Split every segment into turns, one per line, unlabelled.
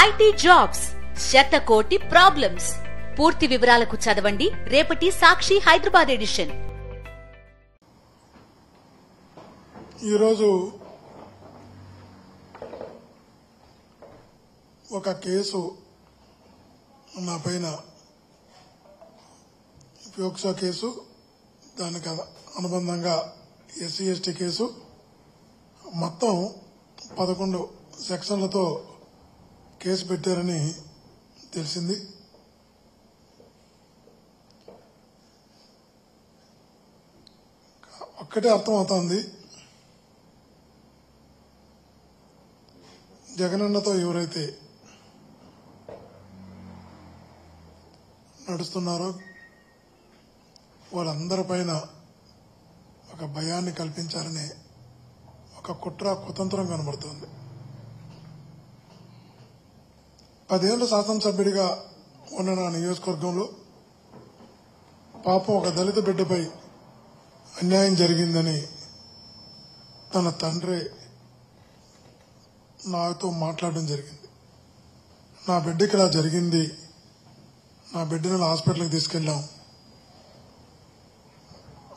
IT jobs, శతకోటి problems. పూర్తి వివరాలకు చదవండి రేపటి సాక్షి హైదరాబాద్ ఎడిషన్.
ఈరోజు ఒక కేసు నా పైన పోక్సో కేసు, దానికి అనుబంధంగా ఎస్సీ ఎస్టీ కేసు, మొత్తం 11 సెక్షన్లతో కేసు పెట్టారని తెలిసింది. ఒక్కటే అర్థమవుతోంది, జగనన్నతో ఎవరైతే నడుస్తున్నారో వాళ్ళందరిపైన ఒక భయాన్ని కల్పించారనే ఒక కుట్ర కుతంత్రం కనబడుతోంది. 10 ఏళ్ల శాసనసభ్యుడిగా ఉన్న నా నియోజకవర్గంలో పాపం ఒక దళిత బిడ్డపై అన్యాయం జరిగిందని తన తండ్రి నాతో మాట్లాడడం జరిగింది. నా బిడ్డకి ఇలా జరిగింది, నా బిడ్డను హాస్పిటల్కి తీసుకెళ్లాం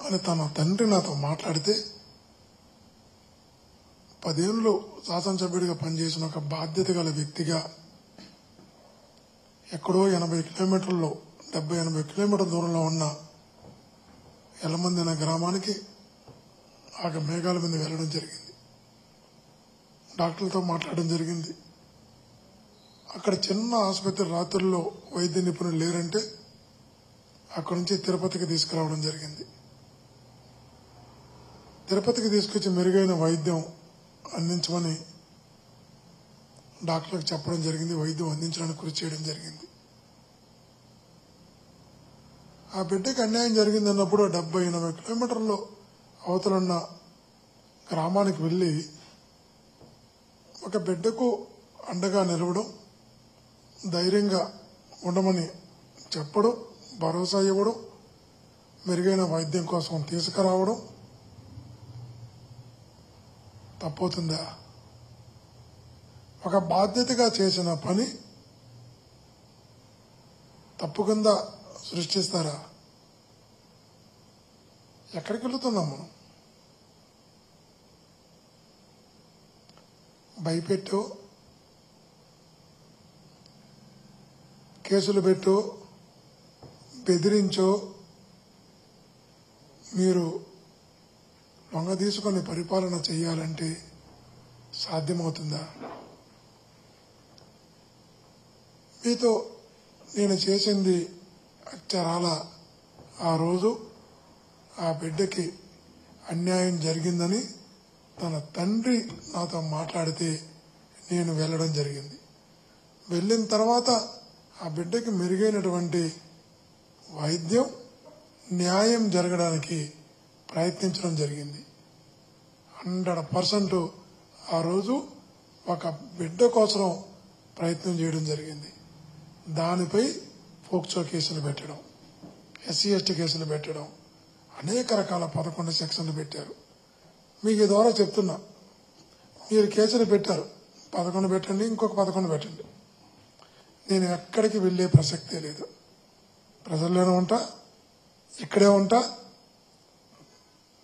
అని తన తండ్రి నాతో మాట్లాడితే, 10 ఏళ్ళు శాసనసభ్యుడిగా పనిచేసిన ఒక బాధ్యత గల వ్యక్తిగా ఎక్కడో 80 కిలోమీటర్లలో 70-80 కిలోమీటర్ల దూరంలో ఉన్న ఎలమంది అనే గ్రామానికి ఆ మేఘాల మీద వెళ్లడం జరిగింది. డాక్టర్లతో మాట్లాడడం జరిగింది. అక్కడ చిన్న ఆసుపత్రి, రాత్రుల్లో వైద్య నిపుణులు లేరంటే అక్కడి నుంచి తిరుపతికి తీసుకురావడం జరిగింది. తిరుపతికి తీసుకొచ్చి మెరుగైన వైద్యం అందించమని డాక్టర్లకు చెప్పడం జరిగింది. వైద్యం అందించడానికి కృషి చేయడం జరిగింది. ఆ బిడ్డకి అన్యాయం జరిగిందన్నప్పుడు 70-80 కిలోమీటర్లు అవతలున్న గ్రామానికి వెళ్లి ఒక బిడ్డకు అండగా నిలవడం, ధైర్యంగా ఉండమని చెప్పడం, భరోసా ఇవ్వడం, మెరుగైన వైద్యం కోసం తీసుకురావడం తప్పవుతుందా? ఒక బాధ్యతగా చేసిన పని తప్పు కింద సృష్టిస్తారా? ఎక్కడికి వెళుతున్నాం మనం? భయపెట్టో, కేసులు పెట్టో, బెదిరించో మీరు లొంగ తీసుకొని పరిపాలన చేయాలంటే సాధ్యమవుతుందా? మీతో నేను చేసింది అక్షరాల ఆ రోజు ఆ బిడ్డకి అన్యాయం జరిగిందని తన తండ్రి నాతో మాట్లాడితే నేను వెళ్లడం జరిగింది. వెళ్లిన తర్వాత ఆ బిడ్డకి మెరుగైనటువంటి వైద్యం, న్యాయం జరగడానికి ప్రయత్నించడం జరిగింది. 100% ఆ రోజు ఒక బిడ్డ కోసం ప్రయత్నం చేయడం జరిగింది. దానిపై పోక్సో కేసులు పెట్టడం, ఎస్సీ ఎస్టీ కేసులు పెట్టడం, అనేక రకాల 11 సెక్షన్లు పెట్టారు. మీకు ఈ ద్వారా చెప్తున్నా, మీరు కేసులు పెట్టారు, 11 పెట్టండి, ఇంకొక 11 పెట్టండి. నేను ఎక్కడికి వెళ్లే ప్రసక్తే లేదు. ప్రజల్లోనే ఉంటా, ఇక్కడే ఉంటా.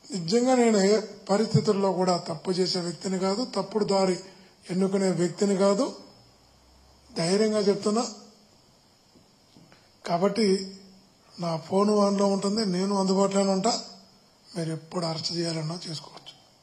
నిజంగా నేను ఏ పరిస్థితుల్లో కూడా తప్పు చేసే వ్యక్తిని కాదు, తప్పుడు దారి ఎన్నుకునే వ్యక్తిని కాదు. ధైర్యంగా చెప్తున్నా. కాబట్టి నా ఫోన్ ఆన్లో ఉంటుంది, నేను అందుబాటులోనే ఉంటా. మీరు ఎప్పుడు అరెస్ట్ చేయాలన్నా చేసుకోవచ్చు.